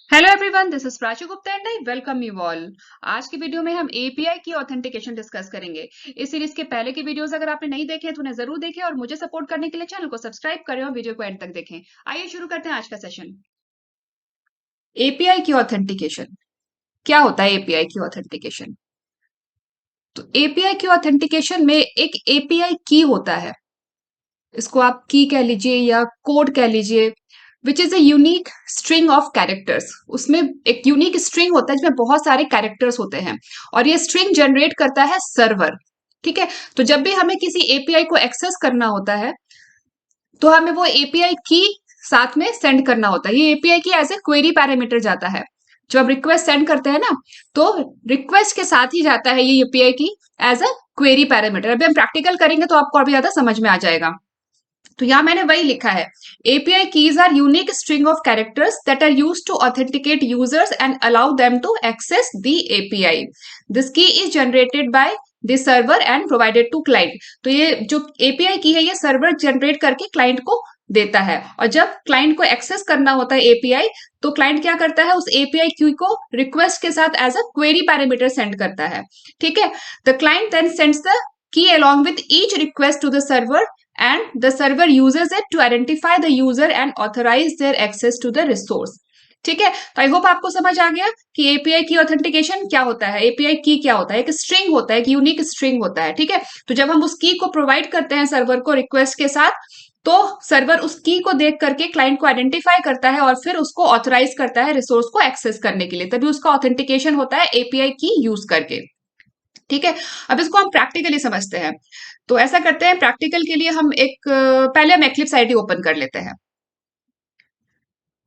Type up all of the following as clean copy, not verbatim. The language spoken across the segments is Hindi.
Hello everyone, this is Prachi Gupta and I welcome you all. आज की वीडियो में हम एपीआई की ऑथेंटिकेशन डिस्कस करेंगे। इस सीरीज के पहले के वीडियोस अगर आपने नहीं देखे हैं तो उन्हें जरूर देखें और मुझे सपोर्ट करने के लिए चैनल को सब्सक्राइब करें और वीडियो को एंड तक देखें। आइए शुरू करते हैं आज का सेशन। एपीआई की ऑथेंटिकेशन क्या होता है? एपीआई की ऑथेंटिकेशन, तो एपीआई की ऑथेंटिकेशन में एक एपीआई की होता है। इसको आप की कह लीजिए या कोड कह लीजिए, which is a unique string of characters. उसमें एक यूनिक स्ट्रिंग होता है जिसमें बहुत सारे कैरेक्टर्स होते हैं और ये स्ट्रिंग जनरेट करता है सर्वर। ठीक है, तो जब भी हमें किसी एपीआई को एक्सेस करना होता है तो हमें वो एपीआई की साथ में सेंड करना होता है। ये एपीआई की एज ए क्वेरी पैरामीटर जाता है। जब आप रिक्वेस्ट सेंड करते हैं ना, तो रिक्वेस्ट के साथ ही जाता है ये एपीआई की एज अ क्वेरी पैरामीटर। अभी हम प्रैक्टिकल करेंगे तो आपको और भी ज्यादा समझ में आ जाएगा। तो यहां मैंने वही लिखा है, API keys are unique string of characters that are used to authenticate users and allow them to access the API. This key is generated by the server and provided to client. तो ये जो एपीआई की है ये सर्वर जनरेट करके क्लाइंट को देता है, और जब क्लाइंट को एक्सेस करना होता है एपीआई, तो क्लाइंट क्या करता है, उस एपीआई क्यू को रिक्वेस्ट के साथ as a query parameter send करता है। ठीक है, the client then sends the key along with each request to the server, and the server uses it to identify the user and authorize their access to the resource। ठीक है, तो आई होप आपको समझ आ गया कि एपीआई की ऑथेंटिकेशन क्या होता है, एपीआई की क्या होता है। एक स्ट्रिंग होता है, एक यूनिक स्ट्रिंग होता है। ठीक है, तो जब हम उस की को प्रोवाइड करते हैं सर्वर को रिक्वेस्ट के साथ, तो सर्वर उस की को देख करके क्लाइंट को आइडेंटिफाई करता है और फिर उसको ऑथराइज करता है रिसोर्स को एक्सेस करने के लिए, तभी उसका ऑथेंटिकेशन होता है एपीआई की यूज करके। ठीक है, अब इसको हम प्रैक्टिकली समझते हैं। तो ऐसा करते हैं, प्रैक्टिकल के लिए हम पहले हम एक्लिप्स आईडी ओपन कर लेते हैं।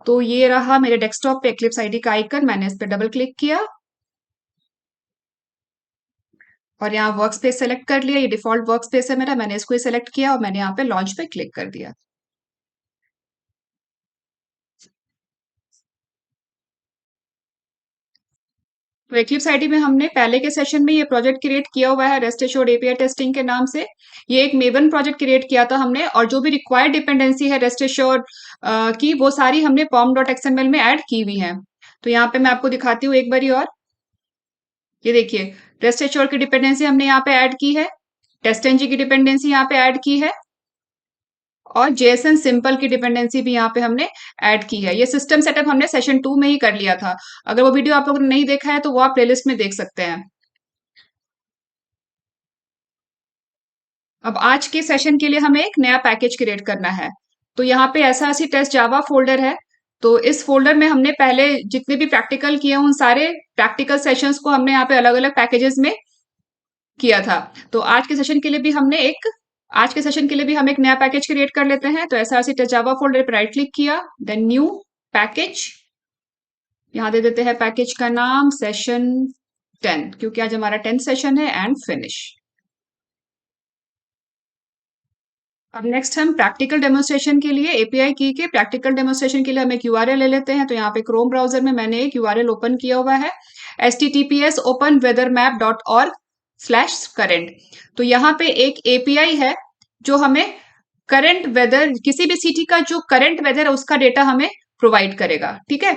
तो ये रहा मेरे डेस्कटॉप पे एक्लिप्स आईडी का आइकन, मैंने इस पे डबल क्लिक किया और यहाँ वर्क स्पेस सेलेक्ट कर लिया। ये डिफॉल्ट वर्क स्पेस है मेरा, मैंने इसको ही सेलेक्ट किया और मैंने यहाँ पे लॉन्च पे क्लिक कर दिया। तो एक्लिप्स आईडी में हमने पहले के सेशन में ये प्रोजेक्ट क्रिएट किया हुआ है, रेस्ट एश्योर्ड एपीआई टेस्टिंग के नाम से। ये एक मेवन प्रोजेक्ट क्रिएट किया था हमने, और जो भी रिक्वायर्ड डिपेंडेंसी है रेस्ट एश्योर्ड की, वो सारी हमने pom.xml में ऐड की हुई है। तो यहाँ पे मैं आपको दिखाती हूँ एक बारी और। ये देखिए, रेस्ट एश्योर्ड की डिपेंडेंसी हमने यहाँ पे ऐड की है, टेस्टएनजी की डिपेंडेंसी यहाँ पे ऐड की है, और जेएसएन सिंपल की डिपेंडेंसी भी यहाँ पे हमने ऐड की है। ये सिस्टम सेटअप हमने सेशन 2 में ही कर लिया था। अगर वो वीडियो आप लोगों ने नहीं देखा है तो वो आप प्लेलिस्ट में देख सकते हैं। अब आज के सेशन के लिए हमें एक नया पैकेज क्रिएट करना है। तो यहाँ पे एसआरसी टेस्ट जावा फोल्डर है। तो इस फोल्डर में हमने पहले जितने भी प्रैक्टिकल किए उन सारे प्रैक्टिकल सेशंस को हमने यहाँ पे अलग अलग पैकेजेस में किया था। तो आज के सेशन के लिए भी हम एक नया पैकेज क्रिएट कर लेते हैं। तो एसआरसी टेस्ट जावा फोल्डर पर राइट क्लिक किया, देन न्यू पैकेज। यहाँ दे देते हैं पैकेज का नाम सेशन 10, क्योंकि आज हमारा 10th सेशन है, एंड फिनिश। अब नेक्स्ट हम प्रैक्टिकल डेमोन्स्ट्रेशन के लिए एपीआई की के प्रैक्टिकल डेमोन्स्ट्रेशन के लिए हम एक यूआरएल ले लेते हैं। तो यहाँ पे क्रोम ब्राउजर में मैंने एक यूआरएल ओपन किया हुआ है, https://openweathermap.org/current। तो यहाँ पे एक एपीआई है जो हमें करंट वेदर, किसी भी सिटी का जो करंट वेदर है उसका डेटा हमें प्रोवाइड करेगा। ठीक है,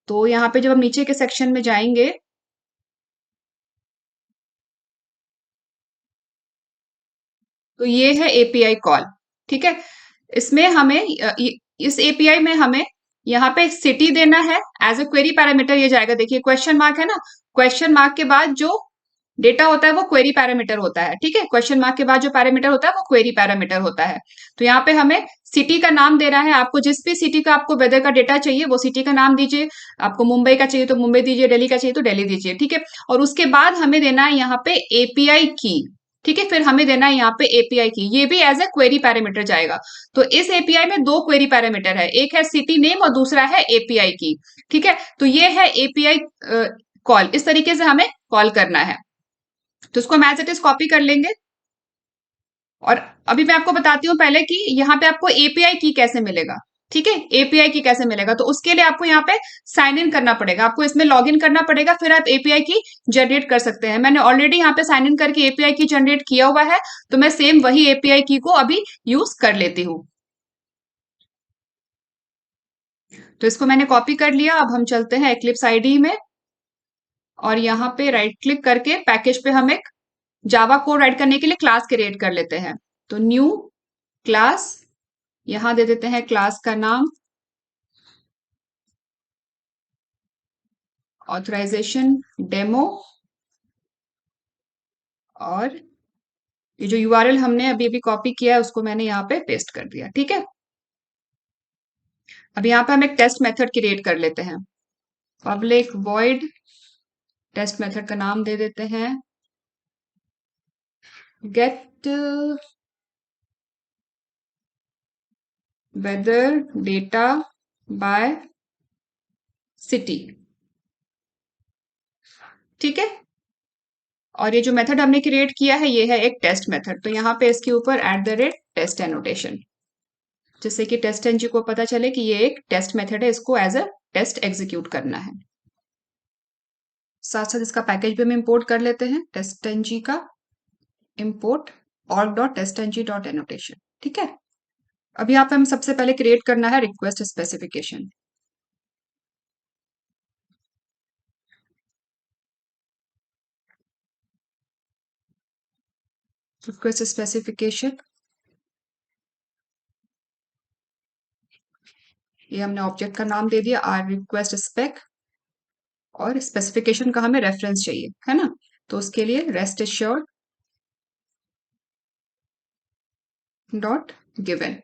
तो यहाँ पे जब हम नीचे के सेक्शन में जाएंगे, तो ये है एपीआई कॉल। ठीक है, इसमें हमें इस एपीआई में हमें यहाँ पे सिटी देना है एज ए क्वेरी पैरामीटर। ये जाएगा, देखिए क्वेश्चन मार्क है ना, क्वेश्चन मार्क के बाद जो डेटा होता है वो क्वेरी पैरामीटर होता है। ठीक है, क्वेश्चन मार्क के बाद जो पैरामीटर होता है वो क्वेरी पैरामीटर होता है। तो यहाँ पे हमें सिटी का नाम दे रहा है, आपको जिस भी सिटी का आपको वेदर का डेटा चाहिए वो सिटी का नाम दीजिए। आपको मुंबई का चाहिए तो मुंबई दीजिए, दिल्ली का चाहिए तो दिल्ली दीजिए। ठीक है, और उसके बाद हमें देना है यहाँ पे एपीआई की। ठीक है, फिर हमें देना है यहाँ पे एपीआई की, ये भी एज ए क्वेरी पैरामीटर जाएगा। तो इस एपीआई में दो क्वेरी पैरामीटर है, एक है सिटी नेम और दूसरा है एपीआई की। ठीक है, तो ये है एपीआई कॉल, इस तरीके से हमें कॉल करना है। तो इसको हम एज इट इज कॉपी कर लेंगे। और अभी मैं आपको बताती हूँ पहले कि यहाँ पे आपको एपीआई की कैसे मिलेगा। ठीक है, एपीआई की कैसे मिलेगा, तो उसके लिए आपको यहाँ पे साइन इन करना पड़ेगा, आपको इसमें लॉग इन करना पड़ेगा, फिर आप एपीआई की जनरेट कर सकते हैं। मैंने ऑलरेडी यहाँ पे साइन इन करके एपीआई की जनरेट किया हुआ है, तो मैं सेम वही एपीआई की को अभी यूज कर लेती हूँ। तो इसको मैंने कॉपी कर लिया। अब हम चलते हैं एक्लिप्स आईडी में और यहाँ पे राइट क्लिक करके पैकेज पे हम एक जावा कोड राइट करने के लिए क्लास क्रिएट कर लेते हैं। तो न्यू क्लास, यहाँ दे देते हैं क्लास का नाम ऑथराइजेशन डेमो, और ये जो यूआरएल हमने अभी अभी कॉपी किया है उसको मैंने यहाँ पे पेस्ट कर दिया। ठीक है, अब यहाँ पे हम एक टेस्ट मेथड क्रिएट कर लेते हैं। पब्लिक वॉइड टेस्ट मेथड का नाम दे देते हैं get weather data by city. ठीक है, और ये जो मेथड हमने क्रिएट किया है ये है एक टेस्ट मेथड। तो यहाँ पे इसके ऊपर @टेस्ट एनोटेशन, जिससे कि टेस्ट एनजी को पता चले कि ये एक टेस्ट मेथड है, इसको एज अ टेस्ट एग्जीक्यूट करना है। साथ साथ इसका पैकेज भी हम इंपोर्ट कर लेते हैं, टेस्ट एनजी का इंपोर्ट org.testng.annotation। ठीक है, अब यहाँ पे हम सबसे पहले क्रिएट करना है रिक्वेस्ट स्पेसिफिकेशन। रिक्वेस्ट स्पेसिफिकेशन, ये हमने ऑब्जेक्ट का नाम दे दिया आर रिक्वेस्ट स्पेक, और स्पेसिफिकेशन का हमें रेफरेंस चाहिए है ना, तो उसके लिए रेस्ट एश्योर्ड डॉट गिवन।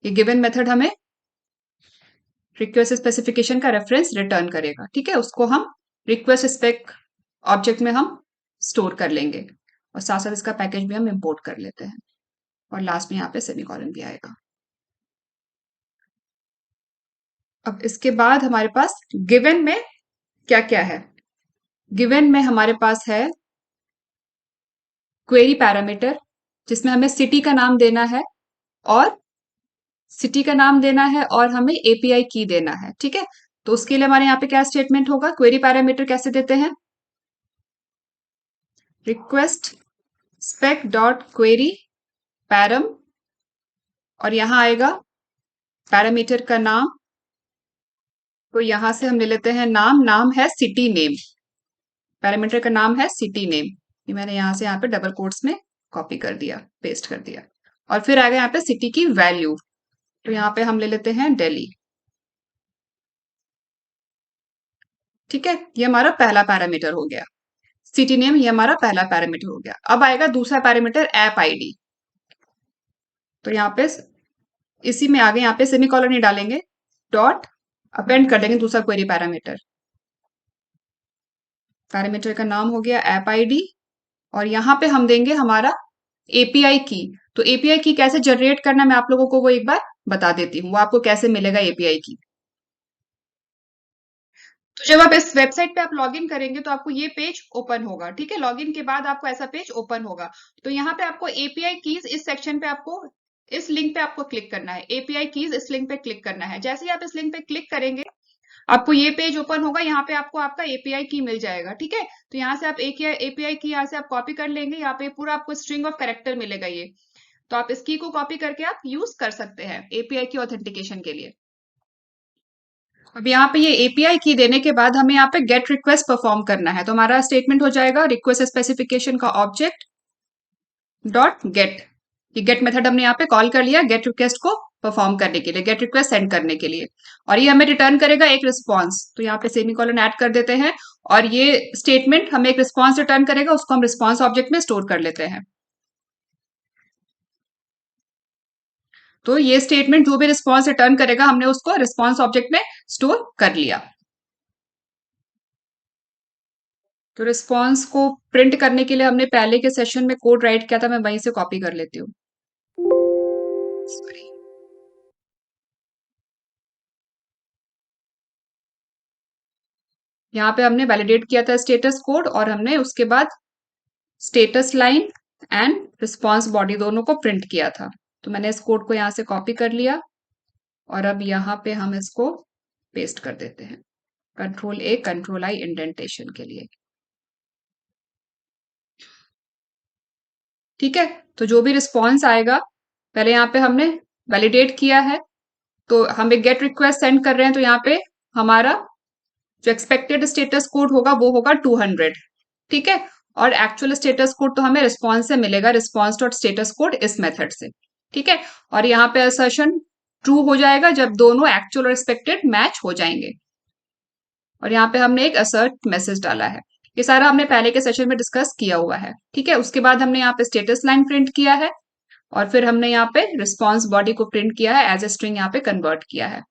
ये गिवन मेथड हमें रिक्वेस्ट स्पेसिफिकेशन का रेफरेंस रिटर्न करेगा। ठीक है, उसको हम रिक्वेस्ट स्पेक ऑब्जेक्ट में हम स्टोर कर लेंगे, और साथ साथ इसका पैकेज भी हम इंपोर्ट कर लेते हैं, और लास्ट में यहाँ पे सेमीकोलन भी आएगा। अब इसके बाद हमारे पास गिवन में क्या क्या है। गिवन में हमारे पास है क्वेरी पैरामीटर, जिसमें हमें सिटी का नाम देना है, और सिटी का नाम देना है और हमें एपीआई की देना है। ठीक है, तो उसके लिए हमारे यहाँ पे क्या स्टेटमेंट होगा, क्वेरी पैरामीटर कैसे देते हैं, request spec dot query param, और यहाँ आएगा पैरामीटर का नाम। तो यहां से हम ले लेते हैं नाम, नाम है सिटी नेम, पैरामीटर का नाम है सिटी नेम। ये मैंने यहाँ से यहाँ पे डबल कोट्स में कॉपी कर दिया, पेस्ट कर दिया, और फिर आएगा यहाँ पे सिटी की वैल्यू। तो यहाँ पे हम ले लेते हैं दिल्ली। ठीक है, ये हमारा पहला पैरामीटर हो गया। सिटी नेम ये हमारा पहला पैरामीटर हो गया। अब आएगा दूसरा पैरामीटर ऐप आईडी। तो यहाँ पे इसी में आगे यहाँ पे सेमीकोलन नहीं डालेंगे, डॉट अपेंड कर देंगे दूसरा क्वेरी पैरामीटर। पैरामीटर का नाम हो गया ऐप आईडी, और यहाँ पे हम देंगे हमारा एपीआई की। तो एपीआई की कैसे जनरेट करना मैं आप लोगों को वो एक बार बता देती हूँ, वो आपको कैसे मिलेगा एपीआई की। तो जब आप इस वेबसाइट पे आप लॉगिन करेंगे तो आपको ये पेज ओपन होगा। ठीक है, लॉगिन के बाद आपको ऐसा पेज ओपन होगा। तो यहाँ पे आपको एपीआई कीज इस सेक्शन पे आपको इस लिंक पे आपको क्लिक करना है, एपीआई कीज इस लिंक पे क्लिक करना है। जैसे ही आप इस लिंक पे क्लिक करेंगे आपको ये पेज ओपन होगा, यहाँ पे आपको आपका एपीआई की मिल जाएगा। ठीक है, तो यहाँ से आप एक एपीआई की यहाँ से आप कॉपी कर लेंगे, यहाँ पे पूरा आपको स्ट्रिंग ऑफ कैरेक्टर मिलेगा ये। तो आप इस की को कॉपी करके आप यूज कर सकते हैं एपीआई की ऑथेंटिकेशन के लिए। अब यहाँ पे ये एपीआई की देने के बाद हमें यहाँ पे गेट रिक्वेस्ट परफॉर्म करना है। तो हमारा स्टेटमेंट हो जाएगा रिक्वेस्ट स्पेसिफिकेशन का ऑब्जेक्ट डॉट गेट। ये गेट मेथड हमने यहाँ पे कॉल कर लिया गेट रिक्वेस्ट को परफॉर्म करने के लिए, गेट रिक्वेस्ट सेंड करने के लिए, और ये हमें रिटर्न करेगा एक रिस्पॉन्स। तो यहाँ पे सेमीकोलन ऐड कर देते हैं, और ये स्टेटमेंट हमें एक रिस्पॉन्स रिटर्न करेगा, उसको हम रिस्पॉन्स ऑब्जेक्ट में स्टोर कर लेते हैं। तो ये स्टेटमेंट जो भी रिस्पॉन्स रिटर्न करेगा हमने उसको रिस्पॉन्स ऑब्जेक्ट में स्टोर कर लिया। तो रिस्पॉन्स को प्रिंट करने के लिए हमने पहले के सेशन में कोड राइट किया था, मैं वहीं से कॉपी कर लेती हूँ। Sorry। यहाँ पे हमने वैलिडेट किया था स्टेटस कोड, और हमने उसके बाद status line and response body दोनों को प्रिंट किया था। तो मैंने इस कोड को यहाँ से कॉपी कर लिया, और अब यहाँ पे हम इसको पेस्ट कर देते हैं control A control I indentation के लिए। ठीक है, तो जो भी रिस्पॉन्स आएगा, पहले यहाँ पे हमने वैलिडेट किया है तो हम एक गेट रिक्वेस्ट सेंड कर रहे हैं, तो यहाँ पे हमारा जो एक्सपेक्टेड स्टेटस कोड होगा वो होगा 200। ठीक है। और एक्चुअल स्टेटस कोड तो हमें रिस्पॉन्स से मिलेगा, रिस्पॉन्स डॉट स्टेटस कोड इस मेथड से। ठीक है। और यहाँ पे असर्शन ट्रू हो जाएगा जब दोनों एक्चुअल और एक्सपेक्टेड मैच हो जाएंगे। और यहाँ पे हमने एक असर्ट मैसेज डाला है। ये सारा हमने पहले के सेशन में डिस्कस किया हुआ है। ठीक है। उसके बाद हमने यहाँ पे स्टेटस लाइन प्रिंट किया है, और फिर हमने यहाँ पे रिस्पॉन्स बॉडी को प्रिंट किया है, एज ए स्ट्रिंग यहाँ पे कन्वर्ट किया है।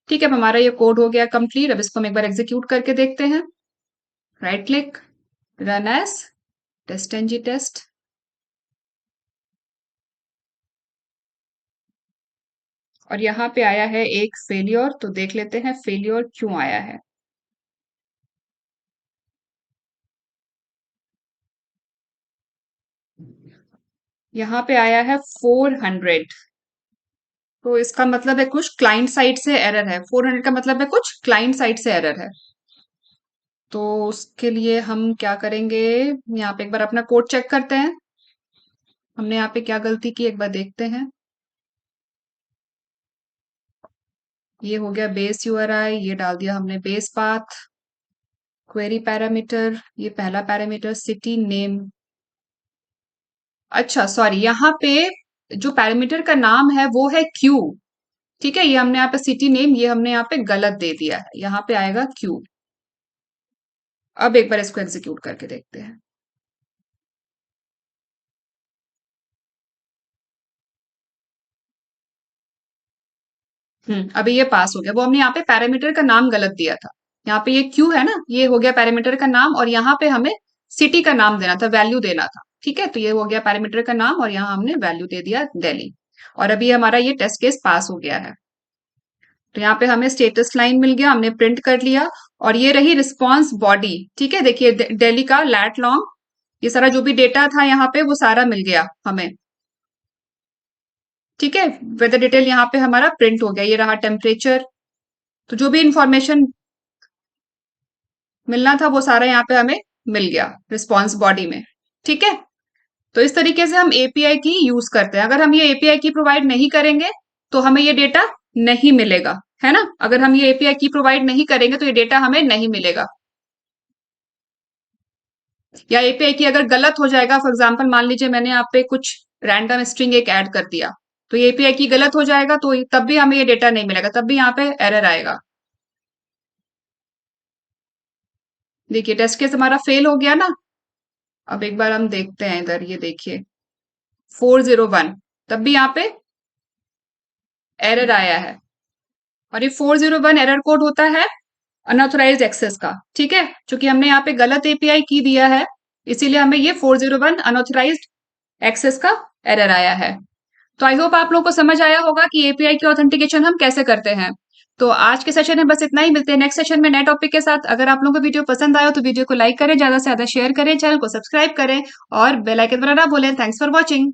ठीक है। अब हमारा ये कोड हो गया कंप्लीट। अब इसको हम एक बार एग्जीक्यूट करके देखते हैं। Right click, run as test NG test. और यहाँ पे आया है एक फेलियर, तो देख लेते हैं फेलियर क्यों आया है। यहाँ पे आया है 400। तो इसका मतलब है कुछ क्लाइंट साइड से एरर है। 400 का मतलब है कुछ क्लाइंट साइड से एरर है। तो उसके लिए हम क्या करेंगे, यहाँ पे एक बार अपना कोड चेक करते हैं। हमने यहाँ पे क्या गलती की एक बार देखते हैं। ये हो गया बेस यूआरआई, ये डाल दिया हमने बेस पाथ। क्वेरी पैरामीटर, ये पहला पैरामीटर सिटी नेम। अच्छा सॉरी, यहाँ पे जो पैरामीटर का नाम है वो है क्यू। ठीक है। ये हमने यहाँ पे सिटी नेम, ये हमने यहाँ पे गलत दे दिया है, यहाँ पे आएगा क्यू। अब एक बार इसको एग्जीक्यूट करके देखते हैं। अभी ये पास हो गया। वो हमने यहाँ पे पैरामीटर का नाम गलत दिया था। यहाँ पे ये क्यू है ना, ये हो गया पैरामीटर का नाम, और यहाँ पे हमें सिटी का नाम देना था, वैल्यू देना था। ठीक है। तो ये हो गया पैरामीटर का नाम, और यहाँ हमने वैल्यू दे दिया दिल्ली। और अभी हमारा ये टेस्ट केस पास हो गया है। तो यहाँ पे हमें स्टेटस लाइन मिल गया, हमने प्रिंट कर लिया। और ये रही रिस्पॉन्स बॉडी। ठीक है। देखिए दिल्ली का लैट लॉन्ग, ये सारा जो भी डेटा था यहाँ पे वो सारा मिल गया हमें। ठीक है। वेदर डिटेल यहाँ पे हमारा प्रिंट हो गया, ये रहा टेम्परेचर। तो जो भी इंफॉर्मेशन मिलना था वो सारा यहाँ पे हमें मिल गया रिस्पॉन्स बॉडी में। ठीक है। तो इस तरीके से हम एपीआई की यूज करते हैं। अगर हम ये एपीआई की प्रोवाइड नहीं करेंगे तो हमें ये डेटा नहीं मिलेगा, है ना। अगर हम ये एपीआई की प्रोवाइड नहीं करेंगे तो ये डेटा हमें नहीं मिलेगा। या एपीआई की अगर गलत हो जाएगा, फॉर एग्जाम्पल मान लीजिए मैंने यहाँ पे कुछ रैंडम स्ट्रिंग एक ऐड कर दिया, तो ये एपीआई की गलत हो जाएगा, तो तब भी हमें ये डेटा नहीं मिलेगा, तब भी यहाँ पे एरर आएगा। देखिए टेस्ट केस हमारा फेल हो गया ना। अब एक बार हम देखते हैं इधर, ये देखिए 401, तब भी यहाँ पे एरर आया है। और ये 401 एरर कोड होता है अनऑथराइज्ड एक्सेस का। ठीक है। क्योंकि हमने यहाँ पे गलत एपीआई की दिया है, इसीलिए हमें ये 401 अनऑथराइज्ड एक्सेस का एरर आया है। तो आई होप आप लोगों को समझ आया होगा कि एपीआई की ऑथेंटिकेशन हम कैसे करते हैं। तो आज के सेशन में बस इतना ही। मिलते हैं नेक्स्ट सेशन में नए टॉपिक के साथ। अगर आप लोगों को वीडियो पसंद आया तो वीडियो को लाइक करें, ज्यादा से ज्यादा शेयर करें, चैनल को सब्सक्राइब करें, और बेल आइकन दबाना ना भूलें। Thanks for watching.